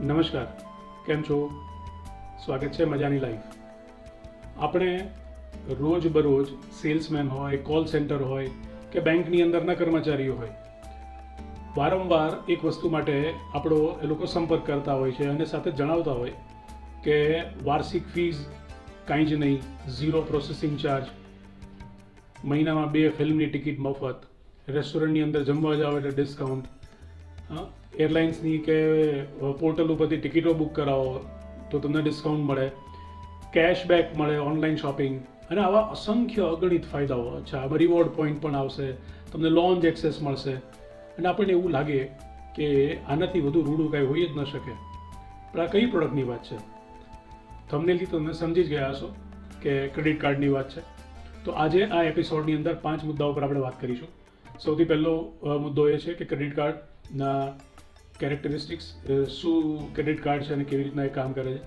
નમસ્કાર, કેમ છો? સ્વાગત છે મજાની લાઈફ. આપણે રોજબરોજ સેલ્સમેન હોય, કોલ સેન્ટર હોય કે બેંકની અંદરના કર્મચારીઓ હોય, વારંવાર એક વસ્તુ માટે આપણો એ લોકો સંપર્ક કરતા હોય છે અને સાથે જણાવતા હોય કે વાર્ષિક ફીસ કાંઈ જ નહીં, ઝીરો પ્રોસેસિંગ ચાર્જ, મહિનામાં 2 ફિલ્મની ટિકિટ મફત, રેસ્ટોરન્ટની અંદર જમવા જાવ એટલે ડિસ્કાઉન્ટ, એરલાઇન્સની કે પોર્ટલ ઉપરથી ટિકિટો બુક કરાવો તો તમને ડિસ્કાઉન્ટ મળે, કેશબેક મળે, ઓનલાઈન શોપિંગ અને આવા અસંખ્ય અગણિત ફાયદાઓ. અચ્છા, આમાં રિવોર્ડ પોઈન્ટ પણ આવશે, તમને લોન્જ એક્સેસ મળશે અને આપણને એવું લાગે કે આનાથી વધુ રૂડું કાંઈ હોઈ જ ન શકે. પણ આ કઈ પ્રોડક્ટની વાત છે? થંબનેલથી તમે સમજી જ ગયા હશો કે ક્રેડિટ કાર્ડની વાત છે. તો આજે આ એપિસોડની અંદર 5 મુદ્દાઓ પર આપણે વાત કરીશું. સૌથી પહેલો મુદ્દો એ છે કે ક્રેડિટ કાર્ડના કેરેક્ટરિસ્ટિક્સ, શું ક્રેડિટ કાર્ડ છે અને કેવી રીતના એ કામ કરે છે.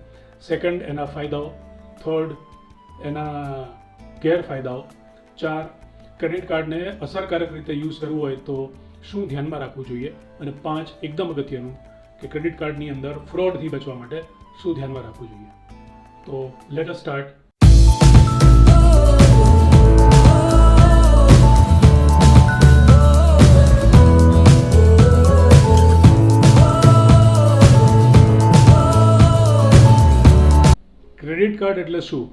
સેકન્ડ, એના ફાયદાઓ. થર્ડ, એના ગેરફાયદાઓ. 4, ક્રેડિટ કાર્ડને અસરકારક રીતે યુઝ કરવું હોય તો શું ધ્યાનમાં રાખવું જોઈએ. અને 5, એકદમ અગત્યનું, કે ક્રેડિટ કાર્ડની અંદર ફ્રોડથી બચવા માટે શું ધ્યાનમાં રાખવું જોઈએ. તો let us start. Credit card એટલે શું?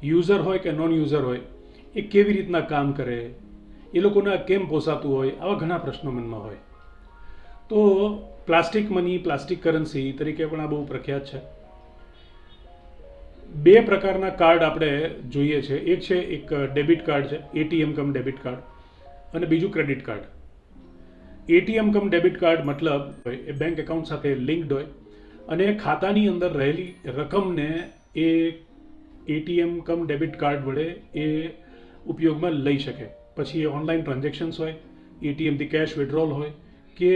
યુઝર હોય કે નોન યુઝર હોય, એ કેવી રીતના કામ કરે, એ લોકોને કેમ પોસાતું હોય, આવા ઘણા પ્રશ્નો મનમાં હોય. તો પ્લાસ્ટિક મની, પ્લાસ્ટિક કરન્સી તરીકે પણ આ બહુ પ્રખ્યાત છે. 2 પ્રકારના કાર્ડ આપણે જોઈએ છે. એક ડેબિટ કાર્ડ છે, એટીએમ કમ ડેબિટ કાર્ડ, અને બીજું ક્રેડિટ કાર્ડ. એટીએમ કમ ડેબિટ કાર્ડ મતલબ હોય એ બેંક એકાઉન્ટ સાથે લિંક્ડ હોય અને ખાતાની અંદર રહેલી રકમને એ એટીએમ કમ ડેબિટ કાર્ડ વડે એ ઉપયોગમાં લઈ શકે. પછી એ ઓનલાઈન ટ્રાન્ઝેક્શન્સ હોય, એટીએમથી કેશ વિડ્રોલ હોય કે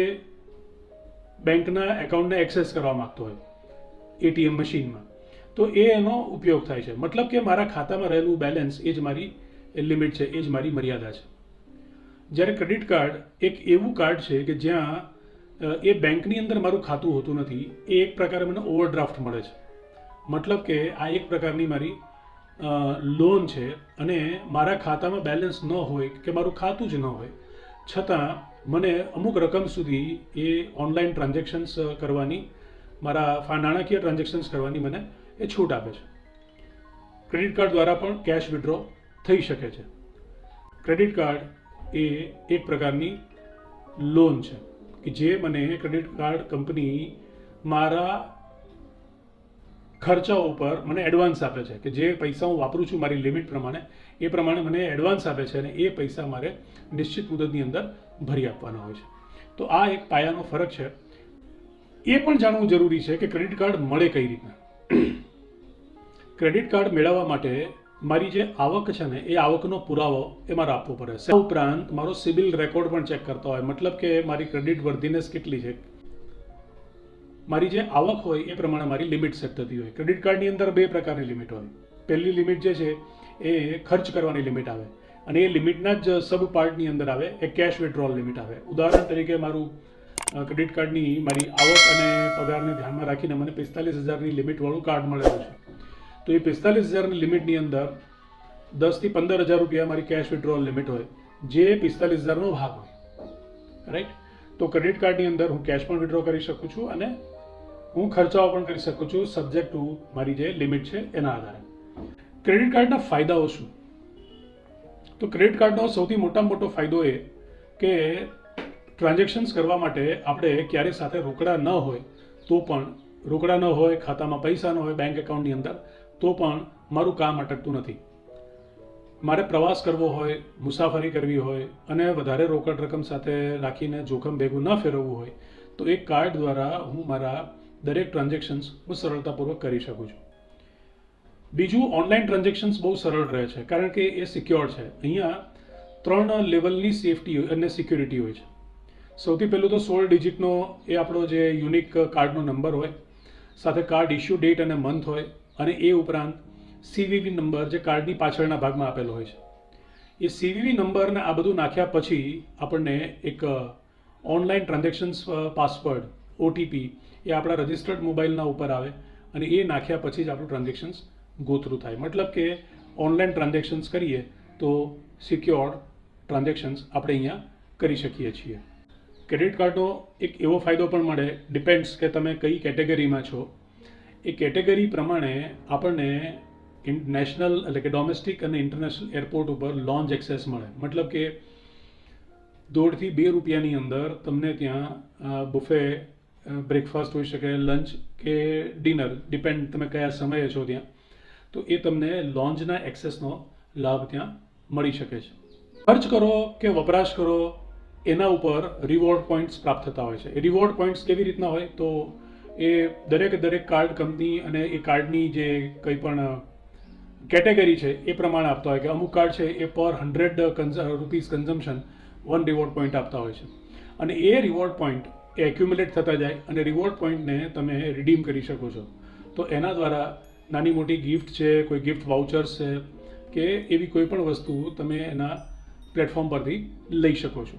બેંકના એકાઉન્ટને એક્સેસ કરવા માગતો હોય એટીએમ મશીનમાં, તો એ એનો ઉપયોગ થાય છે. મતલબ કે મારા ખાતામાં રહેલું બેલેન્સ એ જ મારી લિમિટ છે, એ જ મારી મર્યાદા છે. જ્યારે ક્રેડિટ કાર્ડ એક એવું કાર્ડ છે કે જ્યાં એ બેંકની અંદર મારું ખાતું હોતું નથી, એ એક પ્રકારે મને ઓવરડ્રાફ્ટ મળે છે. મતલબ કે આ એક પ્રકારની મારી લોન છે અને મારા ખાતામાં બેલેન્સ ન હોય કે મારું ખાતું જ ન હોય છતાં મને અમુક રકમ સુધી એ ઓનલાઈન ટ્રાન્ઝેક્શન્સ કરવાની, મારા નાણાકીય ટ્રાન્ઝેક્શન્સ કરવાની મને એ છૂટ આપે છે. ક્રેડિટ કાર્ડ દ્વારા પણ કેશ વિડ્રો થઈ શકે છે. ક્રેડિટ કાર્ડ એ એક પ્રકારની લોન છે કે જે મને ક્રેડિટ કાર્ડ કંપની મારા ખર્ચાઓ ઉપર મને એડવાન્સ આપે છે, કે જે પૈસા હું વાપરું છું મારી લિમિટ પ્રમાણે, એ પ્રમાણે મને એડવાન્સ આપે છે અને એ પૈસા મારે નિશ્ચિત મુદતની અંદર ભરી આપવાના હોય છે. તો આ એક પાયાનો ફરક છે. એ પણ જાણવું જરૂરી છે કે ક્રેડિટ કાર્ડ મળે કઈ રીતના. ક્રેડિટ કાર્ડ મેળવવા માટે મારી જે આવક છે ને, એ આવકનો પુરાવો એ મારે આપવો પડે. આ ઉપરાંત મારો સિબિલ રેકોર્ડ પણ ચેક કરતો હોય, મતલબ કે મારી ક્રેડિટ વર્ધીનેસ કેટલી છે. મારી જે આવક હોય એ પ્રમાણે મારી લિમિટ સેટ થતી હોય. ક્રેડિટ કાર્ડની અંદર 2 પ્રકારની લિમિટ હોય. પહેલી લિમિટ જે છે એ ખર્ચ કરવાની લિમિટ આવે અને એ લિમિટના જ સબ પાર્ટની અંદર આવે એ કેશ વિડ્રોલ લિમિટ આવે. ઉદાહરણ તરીકે મારું ક્રેડિટ કાર્ડની મારી આવક અને પગારને ધ્યાનમાં રાખીને મને 45,000ની લિમિટવાળું કાર્ડ મળેલું છે. તો એ 45,000ની લિમિટની અંદર 10 થી 15,000 રૂપિયા મારી કેશ વિડ્રોલ લિમિટ હોય, જે 45,000નો ભાગ હોય. રાઈટ? તો ક્રેડિટ કાર્ડની અંદર હું કેશ પણ વિડ્રો કરી શકું છું અને હું ખર્ચાઓ પણ કરી શકું છું, સબ્જેક્ટ ટુ મારી જે લિમિટ છે એના આધારે. ક્રેડિટ કાર્ડના ફાયદાઓ શું? તો ક્રેડિટ કાર્ડનો સૌથી મોટામાં મોટો ફાયદો એ કે ટ્રાન્ઝેક્શન્સ કરવા માટે આપણે ક્યારે સાથે રોકડા ન હોય તો પણ, રોકડા ન હોય, ખાતામાં પૈસા ન હોય બેંક એકાઉન્ટની અંદર, તો પણ મારું કામ અટકતું નથી. મારે પ્રવાસ કરવો હોય, મુસાફરી કરવી હોય અને વધારે રોકડ રકમ સાથે રાખીને જોખમ ભેગું ન ફેરવવું હોય તો એક કાર્ડ દ્વારા હું મારા દરેક ટ્રાન્ઝેક્શન્સ બહુ સરળતાપૂર્વક કરી શકું છું. બીજું, ઓનલાઈન ટ્રાન્ઝેક્શન્સ બહુ સરળ રહે છે કારણ કે એ સિક્યોર છે. અહીંયા 3 લેવલની સેફટી અને સિક્યુરિટી હોય છે. સૌથી પહેલું તો 16 ડિજિટનો એ આપણો જે યુનિક કાર્ડનો નંબર હોય, સાથે કાર્ડ ઇશ્યુ ડેટ અને મંથ હોય અને એ ઉપરાંત સીવીવી નંબર જે કાર્ડની પાછળના ભાગમાં આપેલો હોય છે. એ સીવીવી નંબરને આ બધું નાખ્યા પછી આપણને એક ઓનલાઈન ટ્રાન્ઝેક્શન્સ પાસવર્ડ, ઓટીપી એ આપણા રજિસ્ટર્ડ મોબાઈલના ઉપર આવે અને એ નાખ્યા પછી જ આપણું ટ્રાન્ઝેક્શન્સ ગો થ્રુ થાય. મતલબ કે ઓનલાઈન ટ્રાન્ઝેક્શન્સ કરીએ તો સિક્યોર્ડ ટ્રાન્ઝેક્શન્સ આપણે અહીંયા કરી શકીએ છીએ. ક્રેડિટ કાર્ડનો એક એવો ફાયદો પણ મળે, ડિપેન્ડ્સ કે તમે કઈ કેટેગરીમાં છો. એ કેટેગરી પ્રમાણે આપણને નેશનલ એટલે કે ડોમેસ્ટિક અને ઇન્ટરનેશનલ એરપોર્ટ ઉપર લોન્જ એક્સેસ મળે. મતલબ કે 1.5 થી 2 રૂપિયાની અંદર તમને ત્યાં બુફે બ્રેકફાસ્ટ હોઈ શકે, લંચ કે ડિનર, ડિપેન્ડ તમે કયા સમયે છો ત્યાં, તો એ તમને લોન્જના એક્સેસનો લાભ ત્યાં મળી શકે છે. ખર્ચ કરો કે વપરાશ કરો એના ઉપર રિવોર્ડ પોઈન્ટ્સ પ્રાપ્ત થતા હોય છે. એ રિવોર્ડ પોઈન્ટ્સ કેવી રીતના હોય તો એ દરેક કાર્ડ કંપની અને એ કાર્ડની જે કંઈ પણ કેટેગરી છે એ પ્રમાણે આપતા હોય કે અમુક કાર્ડ છે એ પર 100 રૂપીઝ કન્ઝમ્પશન 1 રિવોર્ડ પોઈન્ટ આપતા હોય છે. અને એ રિવોર્ડ પોઈન્ટ એ એક્યુમ્યુલેટ થતા જાય અને રિવોર્ડ પોઈન્ટને તમે રિડીમ કરી શકો છો. તો એના દ્વારા નાની મોટી ગિફ્ટ છે, કોઈ ગિફ્ટ વાઉચર્સ છે કે એવી કોઈ પણ વસ્તુ તમે એના પ્લેટફોર્મ પરથી લઈ શકો છો.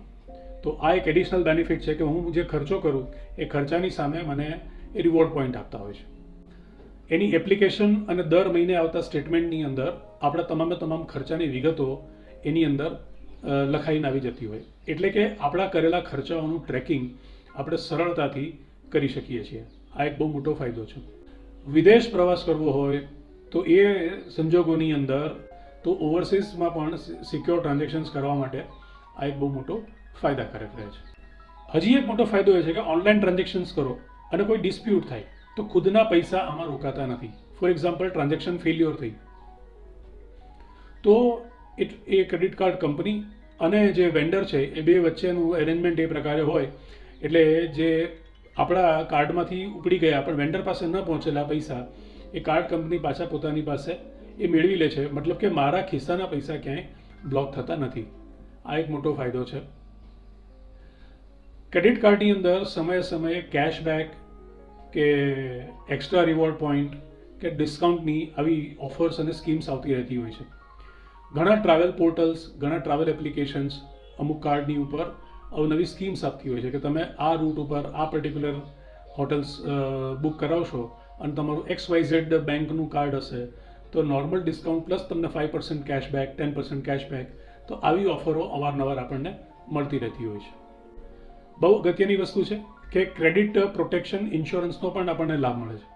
તો આ એક એડિશનલ બેનિફિટ છે કે હું જે ખર્ચો કરું એ ખર્ચાની સામે મને એ રિવોર્ડ પોઈન્ટ આપતા હોય છે. એની એપ્લિકેશન અને દર મહિને આવતા સ્ટેટમેન્ટની અંદર આપણા તમામ ખર્ચાની વિગતો એની અંદર લખાઈને આવી જતી હોય. એટલે કે આપણા કરેલા ખર્ચાઓનું ટ્રેકિંગ આપણે સરળતાથી કરી શકીએ છીએ. આ એક બહુ મોટો ફાયદો છે. વિદેશ પ્રવાસ કરવો હોય તો એ સંજોગોની અંદર તો ઓવરસીઝમાં પણ સિક્યોર ટ્રાન્ઝેક્શન્સ કરવા માટે આ એક બહુ મોટો ફાયદાકારક રહે છે. હજી એક મોટો ફાયદો એ છે કે ઓનલાઈન ટ્રાન્ઝેક્શન્સ કરો અને કોઈ ડિસ્પ્યુટ થાય તો ખુદના પૈસા આમાં રોકાતા નથી. ફોર એક્ઝામ્પલ ટ્રાન્ઝેક્શન ફેલ્યોર થઈ તો એ ક્રેડિટ કાર્ડ કંપની અને જે વેન્ડર છે એ બે વચ્ચેનું એરેન્જમેન્ટ એ પ્રકારે હોય એટલે જે આપણા કાર્ડમાંથી ઉપડી ગયા પણ વેન્ડર પાસે ન પહોંચેલા પૈસા એ કાર્ડ કંપની પાછા પોતાની પાસે એ મેળવી લે છે. મતલબ કે મારા ખિસ્સાના પૈસા ક્યાંય બ્લોક થતા નથી. આ એક મોટો ફાયદો છે. ક્રેડિટ કાર્ડની અંદર સમયે કેશબેક કે એક્સ્ટ્રા રિવોર્ડ પોઈન્ટ કે ડિસ્કાઉન્ટની આવી ઓફર્સ અને સ્કીમ્સ આવતી રહેતી હોય છે. ઘણા ટ્રાવેલ પોર્ટલ્સ, ઘણા ટ્રાવેલ એપ્લિકેશન્સ અમુક કાર્ડની ઉપર નવી સ્કીમ્સ આપતી હોય છે કે તમે આ રૂટ ઉપર આ પર્ટિક્યુલર હોટલ્સ બુક કરાવશો અને તમારું XYZ બેંકનું કાર્ડ હશે તો નોર્મલ ડિસ્કાઉન્ટ પ્લસ તમને 5% કેશબેક, 10% કેશબેક, તો આવી ઓફરો અવારનવાર આપણને મળતી રહેતી હોય છે. બહુ અગત્યની વસ્તુ છે કે ક્રેડિટ પ્રોટેક્શન ઇન્સ્યોરન્સનો પણ આપણને લાભ મળે છે.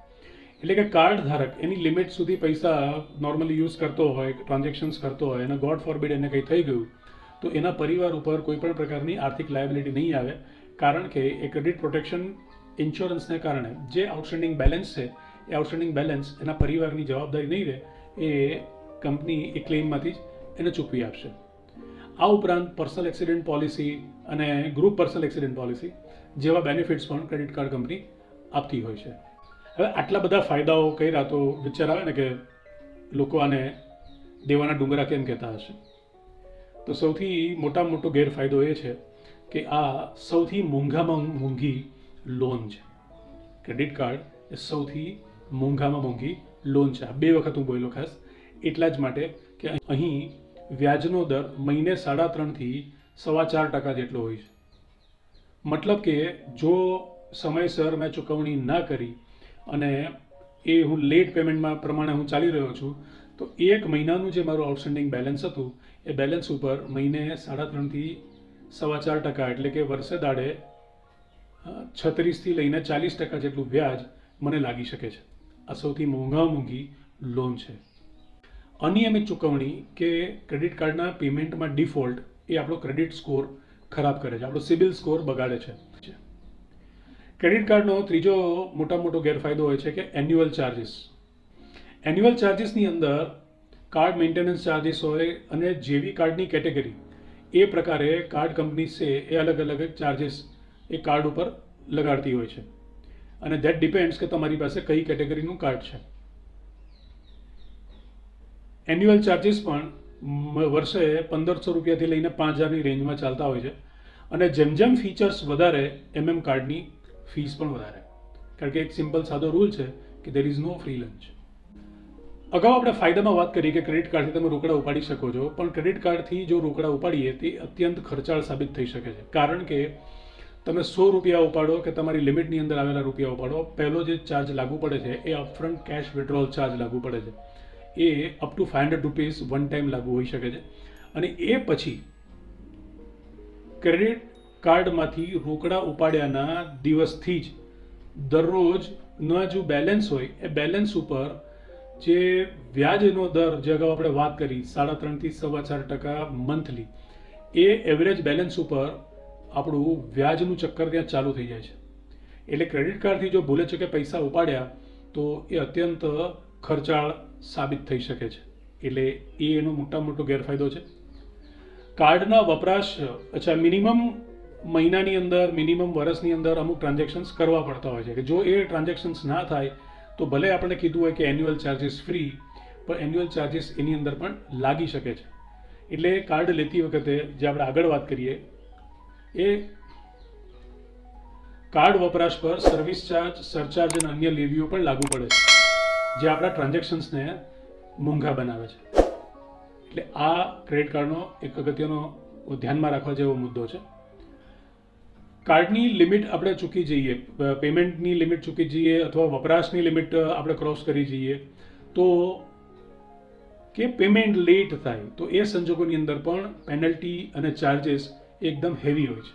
એટલે કે કાર્ડ ધારક એની લિમિટ સુધી પૈસા નોર્મલી યુઝ કરતો હોય, ટ્રાન્ઝેક્શન્સ કરતો હોય અને ગોડ ફોરબિડ એને કંઈ થઈ ગયું તો એના પરિવાર ઉપર કોઈ પણ પ્રકારની આર્થિક લાયબિલિટી નહીં આવે. કારણ કે એ ક્રેડિટ પ્રોટેક્શન ઇન્સ્યોરન્સને કારણે જે આઉટસ્ટેન્ડિંગ બેલેન્સ છે એ આઉટસ્ટેન્ડિંગ બેલેન્સ એના પરિવારની જવાબદારી નહીં રહે, એ કંપની એ ક્લેમમાંથી જ એને ચૂકવી આપશે. આ ઉપરાંત પર્સનલ એક્સિડન્ટ પોલિસી અને ગ્રુપ પર્સનલ એક્સિડન્ટ પોલિસી જેવા બેનિફિટ્સ પણ ક્રેડિટ કાર્ડ કંપની આપતી હોય છે. હવે આટલા બધા ફાયદાઓ કર્યા તો વિચાર આવે ને કે લોકો આને દેવાના ડુંગરા કેમ કહેતા હશે. તો સૌથી મોટામાં મોટો ગેરફાયદો એ છે કે આ સૌથી મોંઘામાં મોંઘી લોન છે. ક્રેડિટ કાર્ડ એ સૌથી મોંઘામાં મોંઘી લોન છે. આ 2 વખત હું બોલ્યો ખાસ એટલા જ માટે કે અહીં વ્યાજનો દર મહિને 3.5% થી 4.25% જેટલો હોય છે. મતલબ કે જો સમયસર મેં ચૂકવણી ના કરી અને એ હું લેટ પેમેન્ટમાં પ્રમાણે હું ચાલી રહ્યો છું તો 1 મહિનાનું જે મારું આઉટસ્ટેન્ડિંગ બેલેન્સ હતું એ બેલેન્સ ઉપર મહિને 3.5% થી 4.25% એટલે કે વર્ષે દાડે 36 થી લઈને 40% જેટલું વ્યાજ મને લાગી શકે છે. આ સૌથી મોંઘી લોન છે. અનિયમિત ચૂકવણી કે ક્રેડિટ કાર્ડના પેમેન્ટમાં ડિફોલ્ટ એ આપણો ક્રેડિટ સ્કોર ખરાબ કરે છે, આપણો સિબિલ સ્કોર બગાડે છે. ક્રેડિટ કાર્ડનો ત્રીજો મોટો ગેરફાયદો હોય છે કે એન્યુઅલ ચાર્જીસ. એન્યુઅલ ચાર્જીસની અંદર કાર્ડ મેન્ટેનન્સ ચાર્જીસ હોય અને જેવી કાર્ડની કેટેગરી એ પ્રકારે કાર્ડ કંપની છે એ અલગ ચાર્જીસ એ કાર્ડ ઉપર લગાડતી હોય છે અને ધેટ ડિપેન્ડ્સ કે તમારી પાસે કઈ કેટેગરીનું કાર્ડ છે. એન્યુઅલ ચાર્જીસ પણ વર્ષે 1500 રૂપિયાથી લઈને 5000ની રેન્જમાં ચાલતા હોય છે અને જેમ ફીચર્સ વધારે એમ કાર્ડની ફીસ પણ વધારે. કારણ કે એક સિમ્પલ સાદો રૂલ છે કે there is no free lunch. અગાઉ આપણે ફાયદામાં વાત કરી કે ક્રેડિટ કાર્ડથી તમે રોકડા ઉપાડી શકો છો, પણ ક્રેડિટ કાર્ડથી જો રોકડા ઉપાડીએ તે અત્યંત ખર્ચાળ સાબિત થઈ શકે છે. કારણ કે તમે 100 રૂપિયા ઉપાડો કે તમારી લિમિટની અંદર આવેલા રૂપિયા ઉપાડો, પહેલો જે ચાર્જ લાગુ પડે છે એ અપફ્રન્ટ કેશ વિડ્રોલ ચાર્જ લાગુ પડે છે. એ up to 500 rupees one time લાગુ હોઈ શકે છે. અને એ પછી ક્રેડિટ કાર્ડમાંથી રોકડા ઉપાડ્યાના દિવસથી જ દરરોજના જો બેલેન્સ હોય એ બેલેન્સ ઉપર જે વ્યાજનો દર, જે અગાઉ આપણે વાત કરી 3.5 થી 4.25% મંથલી, એ એવરેજ બેલેન્સ ઉપર આપણું વ્યાજનું ચક્કર ત્યાં ચાલુ થઈ જાય છે. એટલે ક્રેડિટ કાર્ડથી જો ભૂલે ચૂકે પૈસા ઉપાડ્યા તો એ અત્યંત ખર્ચાળ સાબિત થઈ શકે છે. એટલે એ એનો મોટો ગેરફાયદો છે. કાર્ડના વપરાશ, મિનિમમ મહિનાની અંદર, મિનિમમ વર્ષની અંદર અમુક ટ્રાન્ઝેક્શન્સ કરવા પડતા હોય છે કે જો એ ટ્રાન્ઝેક્શન્સ ના થાય તો ભલે આપણે કીધું હોય કે એન્યુઅલ ચાર્જિસ ફ્રી, પણ એન્યુઅલ ચાર્જિસ એની અંદર પણ લાગી શકે છે. એટલે કાર્ડ લેતી વખતે જે આપણે આગળ વાત કરીએ એ કાર્ડ વપરાશ પર સર્વિસ ચાર્જ, સરચાર્જ અને અન્ય લેવીઓ પણ લાગુ પડે છે, જે આપણા ટ્રાન્ઝેક્શન્સને મોંઘા બનાવે છે. એટલે આ ક્રેડિટ કાર્ડનો એક અગત્યનો ધ્યાનમાં રાખવા જેવો મુદ્દો છે. કાર્ડની લિમિટ આપણે ચૂકી જઈએ, પેમેન્ટની લિમિટ ચૂકી જઈએ અથવા વપરાશની લિમિટ આપણે ક્રોસ કરી જઈએ તો કે પેમેન્ટ લેટ થાય તો એ સંજોગોની અંદર પણ પેનલ્ટી અને ચાર્જિસ એકદમ હેવી હોય છે.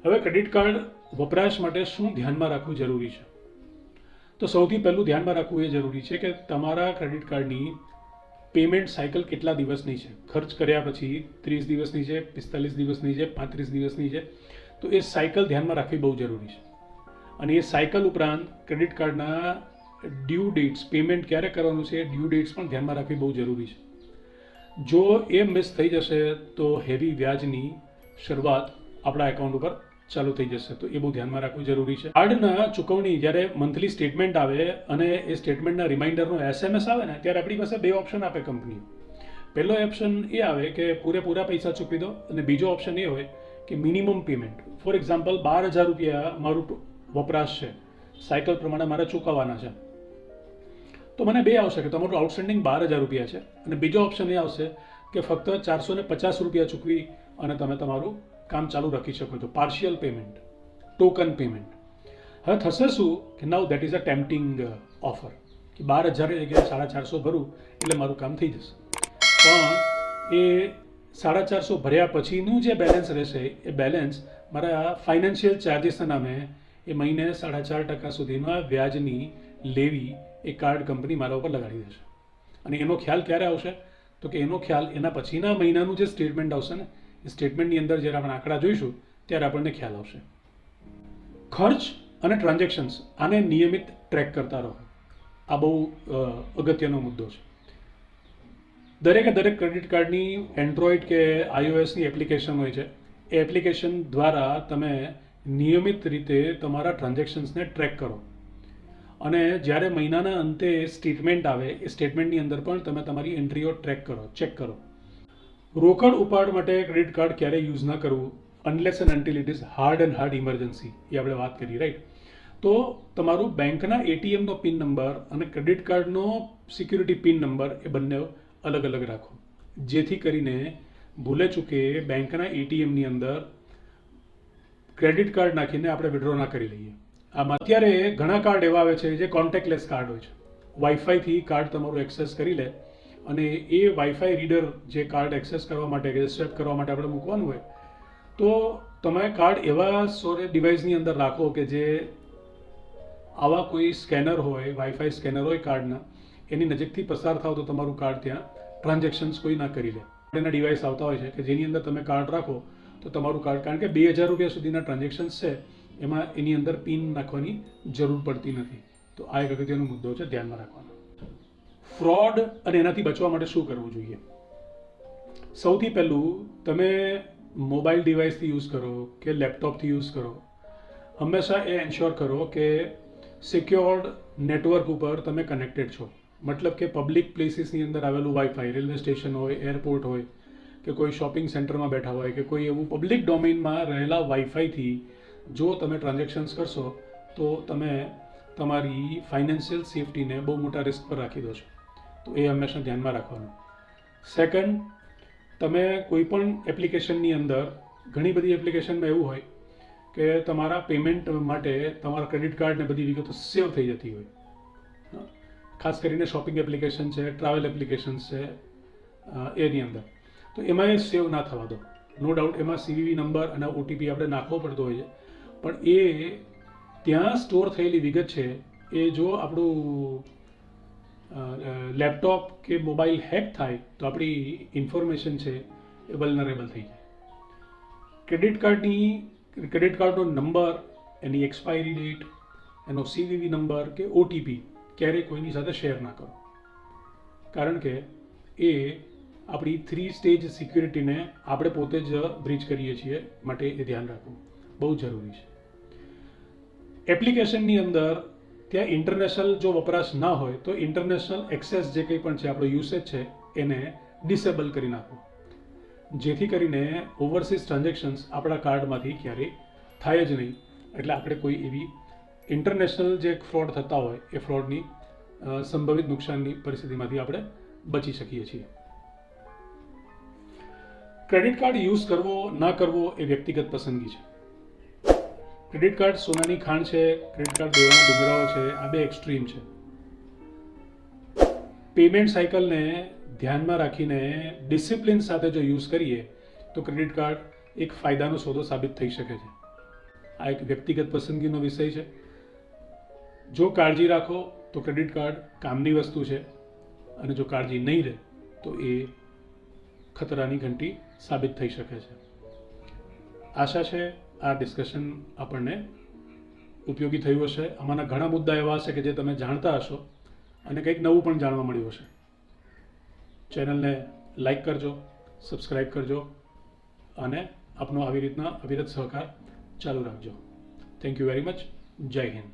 હવે ક્રેડિટ કાર્ડ વપરાશ માટે શું ધ્યાનમાં રાખવું જરૂરી છે? તો સૌથી પહેલું ધ્યાનમાં રાખવું એ જરૂરી છે કે તમારા ક્રેડિટ કાર્ડની પેમેન્ટ સાયકલ કેટલા દિવસની છે. ખર્ચ કર્યા પછી 30 દિવસની છે, 45 દિવસની છે, 35 દિવસની છે, તો એ સાયકલ ધ્યાનમાં રાખવી બહુ જરૂરી છે. અને એ સાયકલ ઉપરાંત ક્રેડિટ કાર્ડના ડ્યુ ડેટ્સ, પેમેન્ટ ક્યારે કરવાનું છે એ ડ્યુ ડેટ્સ પણ ધ્યાનમાં રાખવી બહુ જરૂરી છે. જો એ મિસ થઈ જશે તો હેવી વ્યાજની શરૂઆત આપણા એકાઉન્ટ ઉપર ચાલુ થઈ જશે. તો એ બહુ ધ્યાનમાં રાખવું જરૂરી છે. કાર્ડના ચૂકવણી જ્યારે મંથલી સ્ટેટમેન્ટ આવે અને એ સ્ટેટમેન્ટના રિમાઇન્ડરનો SMS આવે ને ત્યારે આપણી પાસે બે ઓપ્શન આપે કંપનીઓ. પહેલો ઓપ્શન એ આવે કે પૂરેપૂરા પૈસા ચૂકવી દો અને બીજો ઓપ્શન એ હોય કે મિનિમમ પેમેન્ટ. ફોર એક્ઝામ્પલ 12,000 રૂપિયા મારું વપરાશ છે, સાયકલ પ્રમાણે મારે ચૂકવવાના છે, તો મને બે આવશે કે તમારું આઉટસ્ટેન્ડિંગ 12,000 રૂપિયા છે અને બીજો ઓપ્શન એ આવશે કે ફક્ત 450 રૂપિયા ચૂકવી અને તમે તમારું કામ ચાલુ રાખી શકો છો. Partial payment, token payment. હવે થશે શું કે now that is a tempting offer કે 12,000 જગ્યાએ 450 ભરું એટલે મારું કામ થઈ જશે. પણ એ 450 ભર્યા પછીનું જે બેલેન્સ રહેશે એ બેલેન્સ મારા ફાઇનાન્શિયલ ચાર્જિસના નામે એ મહિને 4.5% સુધીના વ્યાજની લેવી એ કાર્ડ કંપની મારા ઉપર લગાડી દેશે. અને એનો ખ્યાલ ક્યારે આવશે? તો કે એનો ખ્યાલ એના પછીના મહિનાનું જે સ્ટેટમેન્ટ આવશે ને એ સ્ટેટમેન્ટની અંદર જ્યારે આપણે આંકડા જોઈશું ત્યારે આપણને ખ્યાલ આવશે. ખર્ચ અને ટ્રાન્ઝેક્શન્સ આને નિયમિત ટ્રેક કરતા રહો. આ બહુ અગત્યનો મુદ્દો છે. દરેક ક્રેડિટ કાર્ડની એન્ડ્રોઈડ કે iOSની એપ્લિકેશન હોય છે. એ એપ્લિકેશન દ્વારા તમે નિયમિત રીતે તમારા ટ્રાન્ઝેક્શન્સને ટ્રેક કરો અને જ્યારે મહિનાના અંતે સ્ટેટમેન્ટ આવે એ સ્ટેટમેન્ટની અંદર પણ તમે તમારી એન્ટ્રીઓ ટ્રેક કરો, ચેક કરો. રોકડ ઉપાડ માટે ક્રેડિટ કાર્ડ ક્યારેય યુઝ ન કરવું unless and until it is hard emergency. એ આપણે વાત કરી, રાઈટ? તો તમારું બેંકના એટીએમનો પિન નંબર અને ક્રેડિટ કાર્ડનો સિક્યુરિટી પિન નંબર એ બંને અલગ અલગ રાખો, જેથી કરીને ભૂલે ચૂકે બેંકના એટીએમની અંદર ક્રેડિટ કાર્ડ નાખીને આપણે વિડ્રો ના કરી લઈએ. આમાં અત્યારે ઘણા કાર્ડ એવા આવે છે જે કોન્ટેક્ટલેસ કાર્ડ હોય છે. વાઈફાઈથી કાર્ડ તમારું એક્સેસ કરી લે અને એ વાઈફાઈ રીડર જે કાર્ડ એક્સેસ કરવા માટે કે સ્વેપ કરવા માટે આપણે મૂકવાનું હોય તો તમે કાર્ડ એવા ડિવાઇસની અંદર રાખો કે જે આવા કોઈ સ્કેનર હોય, વાઈફાઈ સ્કેનર હોય કાર્ડના, એની નજીકથી પસાર થાવ તો તમારું કાર્ડ ત્યાં ટ્રાન્ઝેક્શન્સ કોઈ ના કરી લે. એના ડિવાઇસ આવતા હોય છે કે જેની અંદર તમે કાર્ડ રાખો તો તમારું કાર્ડ, કારણ કે 2,000 રૂપિયા સુધીના ટ્રાન્ઝેક્શન્સ છે એમાં એની અંદર પિન નાખવાની જરૂર પડતી નથી. તો આ એક અગત્યનો મુદ્દો છે, ધ્યાનમાં રાખવાનો. ફ્રોડ અને એનાથી બચવા માટે શું કરવું જોઈએ? સૌથી પહેલું, તમે મોબાઈલ ડિવાઇસથી યુઝ કરો કે લેપટોપથી યુઝ કરો, હંમેશા એ એન્શ્યોર કરો કે સિક્યોર્ડ નેટવર્ક ઉપર તમે કનેક્ટેડ છો. મતલબ કે પબ્લિક પ્લેસીસની અંદર આવેલું વાઈફાઈ, રેલવે સ્ટેશન હોય, એરપોર્ટ હોય કે કોઈ શોપિંગ સેન્ટરમાં બેઠા હોય કે કોઈ એવું પબ્લિક ડોમેઇનમાં રહેલા વાઈફાઈથી જો તમે ટ્રાન્ઝેક્શન્સ કરશો તો તમે તમારી ફાઇનાન્શિયલ સેફટીને બહુ મોટા રિસ્ક પર રાખી દો છો. તો એ હંમેશા ધ્યાનમાં રાખવાનું. સેકન્ડ, તમે કોઈ પણ એપ્લિકેશનની અંદર ઘણી બધી એપ્લિકેશનમાં એવું હોય કે તમારા પેમેન્ટ માટે તમારા ક્રેડિટ કાર્ડને બધી વિગતો સેવ થઈ જતી હોય. ખાસ કરીને શોપિંગ એપ્લિકેશન છે, ટ્રાવેલ એપ્લિકેશન છે, એની અંદર તો એમાં એ સેવ ના થવા દો. નો ડાઉટ એમાં CVV નંબર અને OTP આપણે નાખવો પડતો હોય છે, પણ એ ત્યાં સ્ટોર થયેલી વિગત છે એ જો આપણું લેપટોપ કે મોબાઈલ હેક થાય તો આપણી ઇન્ફોર્મેશન છે એ વલ્નરેબલ થઈ જાય. ક્રેડિટ કાર્ડનો નંબર, એની એક્સપાયરી ડેટ, એનો CVV નંબર કે OTP ક્યારેય કોઈની સાથે શેર ના કરો, કારણ કે એ આપણી 3 સ્ટેજ સિક્યુરિટીને આપણે પોતે જ બ્રીચ કરીએ છીએ, માટે એ ધ્યાન રાખવું બહુ જરૂરી છે. એપ્લિકેશનની અંદર ત્યાં ઇન્ટરનેશનલ જો વપરાશ ના હોય તો ઇન્ટરનેશનલ એક્સેસ જે કંઈ પણ છે, આપણો યુસેજ છે, એને ડિસેબલ કરી નાખો, જેથી કરીને ઓવરસીઝ ટ્રાન્ઝેક્શન્સ આપણા કાર્ડમાંથી ક્યારેય થાય જ નહીં. એટલે આપણે કોઈ એવી ઇન્ટરનેશનલ જે ફ્રોડ થતા હોય એ ફ્રોડની સંભવિત નુકસાનની પરિસ્થિતિમાંથી આપણે બચી શકીએ છીએ. ક્રેડિટ કાર્ડ યુઝ કરવો ના કરવો એ વ્યક્તિગત પસંદગી છે. ક્રેડિટ કાર્ડ સોનાની ખાણ છે, ક્રેડિટ કાર્ડ દેવાના ડુંગરાઓ છે, આ બે એક્સ્ટ્રીમ છે. પેમેન્ટ સાયકલને ધ્યાનમાં રાખીને ડિસિપ્લિન સાથે જો યુઝ કરીએ તો ક્રેડિટ કાર્ડ એક ફાયદાનો સોદો સાબિત થઈ શકે છે. આ એક વ્યક્તિગત પસંદગીનો વિષય છે. જો કાળજી રાખો તો ક્રેડિટ કાર્ડ કામની વસ્તુ છે, અને જો કાળજી નહીં રહે તો એ ખતરાની ઘંટી સાબિત થઈ શકે છે. આશા છે આ ડિસ્કશન આપણને ઉપયોગી થયું હશે. આમાંના ઘણા મુદ્દા એવા હશે કે જે તમે જાણતા હશો અને કંઈક નવું પણ જાણવા મળ્યું હશે. ચેનલને લાઈક કરજો, સબસ્ક્રાઈબ કરજો અને આપનો આવી રીતના અવિરત સહકાર ચાલુ રાખજો. Thank you very much. જય હિન્દ.